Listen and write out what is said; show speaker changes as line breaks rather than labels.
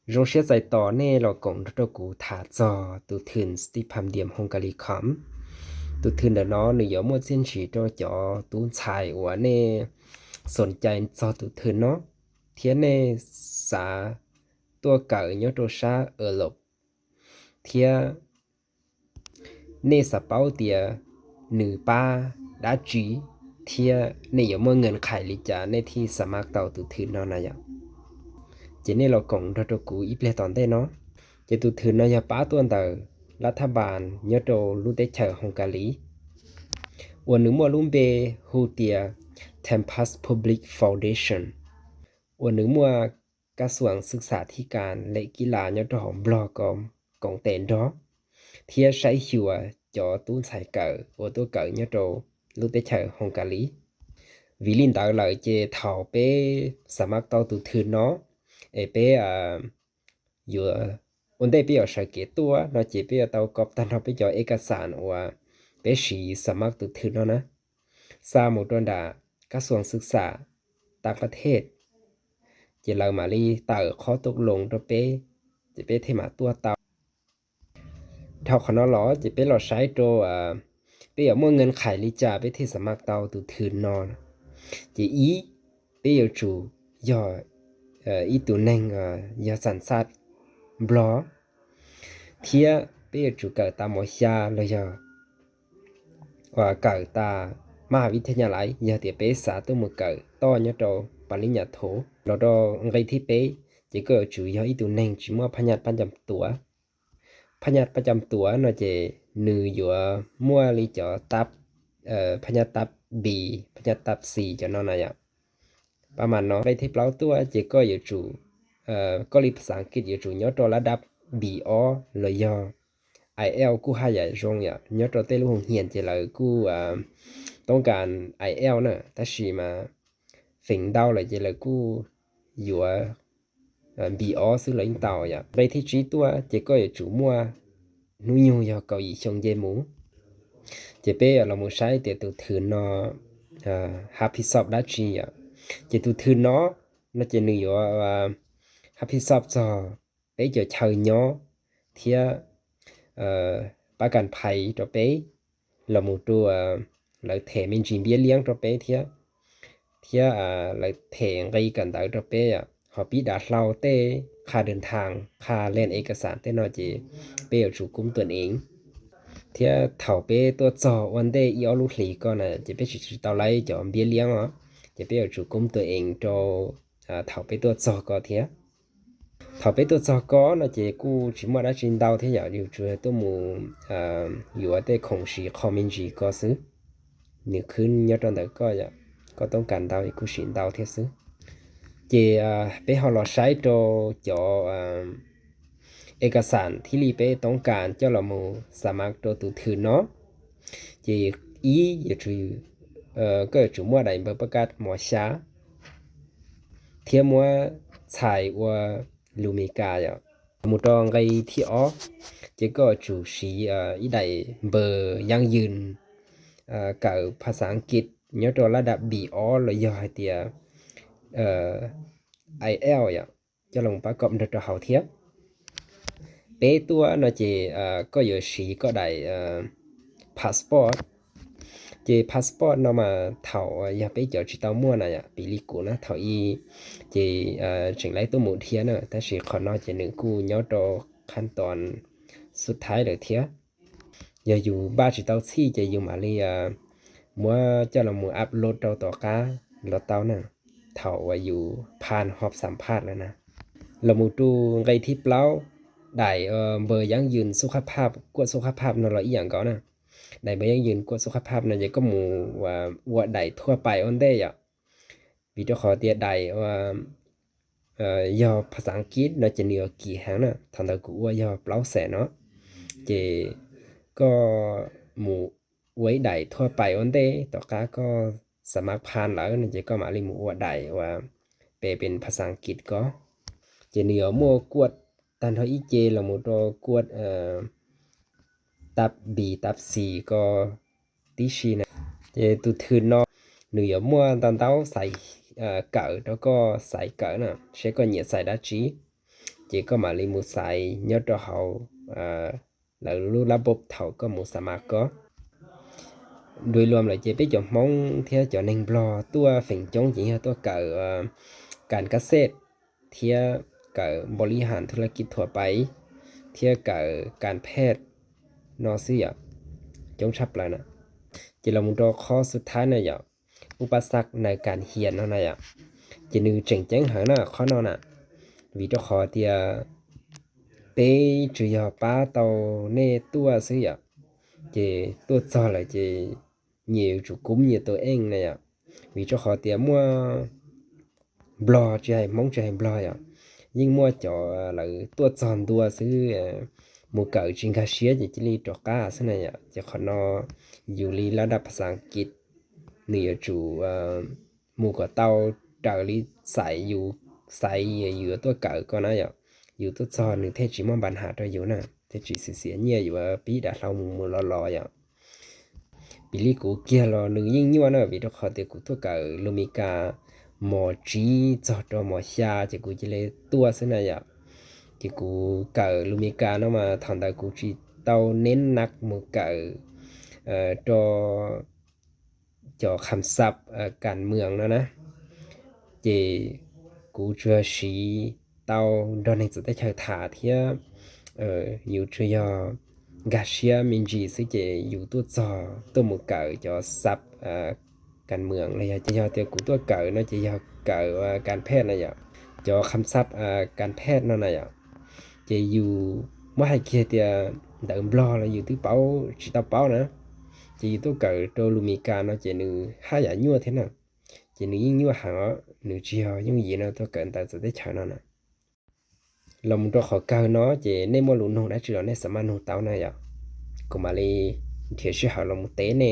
rong xe giải tỏ nè là cổng đó cú thả trò tụ thuyền Stephen điểm hong kali khám tụ thuyền đó nó nếu có một chiến sĩ cho tụ xài của nè sồn chạy cho tụ thuyền nó thiên nè xã tua cỡ nhớ đồ xa ở lộc thiên nè xã báo tìa nữ ba đã trí thiên nè có một ngân khải lý trả nè thì xã mạc tàu tụ thuyền nó này chỉ nên là cổng đó cú ít lệ tòn đây nó chỉ tụ thuyền nó ya bá tuần tờ รัฐบาลยอโตลุเตเชอร์ฮงการีวันนึงมัวลุมเบฮูเตีย Tempus Public Foundation วันนึงมัวกระทรวงศึกษาธิการและกีฬายอโตของบล็อกกองเต็นดอเทียใช้หัวจอตู้ใส่เก่อตัวเก่อยอโตลุเตเชอร์ฮงการีวิลินตาเลยเจเฒ่าเปสมัครต่อตุถือเนาะเปอยู่วันได้ไปเอาใช้เกตัวเราจะไปเอากับตันเราไปจ่อเอกสารว่าไปสีสมัครตุถือเนาะนะสามุตรดากระทรวงศึกษาต่างประเทศจะเรามาลีต่อข้อตกลงตัวจะไปเทมาตัวเตาเท่าขนาดล้อจะไปเราใช้ตัวไปเอาเงินขายลิจ่าไปเทสมัครเตาตุถือนอนจะไปเอาจูย่ออีตัวนึงยาสันสัตบลอเทียไปเอาจูเกิดตามหมอยาเลยว่าเกิดตามหาวิทยาลัยยาเตียเปสาตัวมือเกิดต่อเนาะโตปริญญาโทเราดองไงที่เปจะเกิดจูย่ออีตัวนึงจิมัวพญาประจำตัวพญาประจำตัวเนาะจะนืออยู่มัวลิจ่อตับพญาตับ B พญาตับ C จะเนาะนะประมาณเนาะไปที่เปล่าตัวจะก็อยู่จูก็รีภาษาอังกฤษอยู่จูเนาะตัวระดับ B.O เลยย่อ IEL กูหาใหญ่จงเนาะตัวเตลูกเรียนจะเลยกูต้องการ IEL น่ะแต่สิมาฝิ่งดาวเลยจะเลยกูอยู่ B.O ซื้อเลยเต่าไปที่จีตัวจะก็อยู่จูมัวนุ่ยอยู่เกาหลีชงเยหมูจะไปเราหมูใช้แต่ตัวถือเนาะหาพิสอบได้จีจะตัวถือเนาะน่าจะนึกอยู่ว่าหาพิสอบจอไปจะเชยเนาะเทียประกันภัยตัวไปเราหมูตัวเลยเทมินจีเบี้ยเลี้ยงตัวไปเทียเลยเทงไรกันได้ตัวไปหอปีดาเราเต้ค่าเดินทางค่าเล่นเอกสารเต้นอจีไปเอาจูกุมตัวเองเทียเถ่าไปตัวจอวันได้อีอลูกหลีก็น่ะจะไปชิดเตาไล่จอมเบี้ยเลี้ยงจะไปเอาจูกุมตัวเองโตเถ่าไปตัวจอก็เทียเถ่าไปตัวจอก็น่ะจะกูชิมัวได้จินดาวเทียอยู่จูตัวหมูอยู่ว่าได้คงสีคอมเมนจีก็ซื้อนี่ขึ้นยอดตอนแต่ก็ต้องการดาวอีกกูสินดาวเทียซื้อเจไปเฮาเราใช้ตัวจอเอกสารที่รีไปต้องการเจ้าเราหมู่สมัครตัวตุถือเนาะเจอย่าถือก็จุมัวใดบ่ประกาศหมอช้าเทียมัวใช้ว่าลูเมกาหมู่ตองไกที่ออเจก็จูสีอีใดเบอร์ยั่งยืนกับภาษาอังกฤษเนาะตัวระดับ B.O เลยย่อให้เตียIEL จะลงประกอบตัวเฮาเทียบเปตัวน่ะเจก็อยู่สีก็ได้พาสปอร์ตเจพาสปอร์ตเนาะมาเฒ่าอย่าไปเจอจิตามั่วน่ะปีลิกูนะเฒ่าอีเจจึงไล่ตัวหมู่เทียน่ะแต่สิขอน้อยจะนึงกูเนาะตัวขั้นตอนสุดท้ายเลยเทียอย่าอยู่บ้านจิตาซี่จะอยู่มาเลยมัวเจ้าละหมู่อัปโหลดต่อกาลอเต้าน่ะเฒ่าว่าอยู่ผ่านหอบสัมภาษณ์แล้วนะละหมู่ตูไกที่เปล่าได้เบอร์ยั่งยืนสุขภาพกวดสุขภาพเนาะอีหยังก็นะได้เบอร์ยั่งยืนกวดสุขภาพน่ะจะก็หมู่ว่าได้ทั่วไปออนได้วิดีโอขอเตียได้ว่าย่อภาษาอังกฤษน่าจะเหนือกี่แห่งน่ะทันตะกูว่าย่อเปล่าแสนเนาะเจก็หมู่ไว้ได้ทั่วไปออนได้ต่อกาก็สมัครผ่านแล้วน่ะจะก็มาลิหมู่ว่าได้ว่าเป็นภาษาอังกฤษก็จะเหนือมัวกวดตันเฮาอีเจละหมู่ตกวดตับ B ตับ C ก็ติชีนะเจตุถือเนาะเหนือมัวตันเต้าใส่เก๋แล้วก็ใส่เก๋น่ะใช้ก็เหยียดใส่ได้จี chỉ có mà li mu sai nhớ cho họ là luระบบเท่าก็หมูสามารถก็โดยรวมแล้วจะไปจอมมองเที่ยจอหนึ่งบลอตัวฝิ่งจงจริงตัวเกิดการเกษตรเที่ยเกิดบริหารธุรกิจทั่วไปเที่ยเกิดการแพทย์นอซี่จงชับแล้วนะจะลงตัวข้อสุดท้ายนะอุปสรรคในการเรียนนั่นน่ะจะนึกเจ๋งๆหานะข้อนั้นน่ะวิตัวข้อเที่ยไปจุยป้าเตาในตัวซี่จะตัวจอเลยจะnhiều chủ cúm nhiềuตัวเองnày vì cho họ tiền mua blog chạy mong chạy blog nhưng mua cho làตัวจอนตัวซื้อมูเก่าจริงค่ะเชียจะลีจอกก้าซะnàyจะขอนออยู่ลีระดับภาษาอังกฤษเหนือจู่มูก็เต้าเจอลีใส่อยู่ใส่อยู่ตัวเก่าก็นะอยู่ตัวจอนหนึ่งเทจิมันปัญหาตัวอยู่นะเทจิเสียเนี่ยอยู่ปีดาเรามูรอปีลีกูเกียรอหนึ่งยิ่งยั่วนะวิธีขอเตกูตัวเก่าลูมิกาหมอจีจอดหมอชาจะกูจะเลยตัวซะนะจะกูเก่าลูมิกาเนาะมาทางตากูจีเต้าเน้นนักหมู่เก่าจอคำศัพท์การเมืองนะจะกูเชื่อสีเต้าดอนในสุดได้เชิญถาเทียอยู่เชื่อกาเชียมินจีซึ่งจะอยู่ตัวหมู่เก่าจอซับการเมืองเลยจะยอเตียกูตัวเก่าเนาะจะยอเก่าการแพทย์นะจอคำศัพท์การแพทย์นั่นน่ะจะอยู่บ่ให้เกียเตียเดิมบลอแล้วอยู่ที่เป้าชิตาเป้านะจะอยู่ตัวเก่าตัวลูมิกาเนาะจะนึหาอย่ายั่วเท่านั้นจะนึยิ่งยั่วหานึเจียวยิ่งยีเนาะตัวเกินแต่จะได้ใช้นั่นน่ะเรามันตัวขอเก่าเนาะจะในมลุนงได้จือในสมานงเต้าน่ะก็มาเลยเที่ยวชื่อหาเรามุเตเน่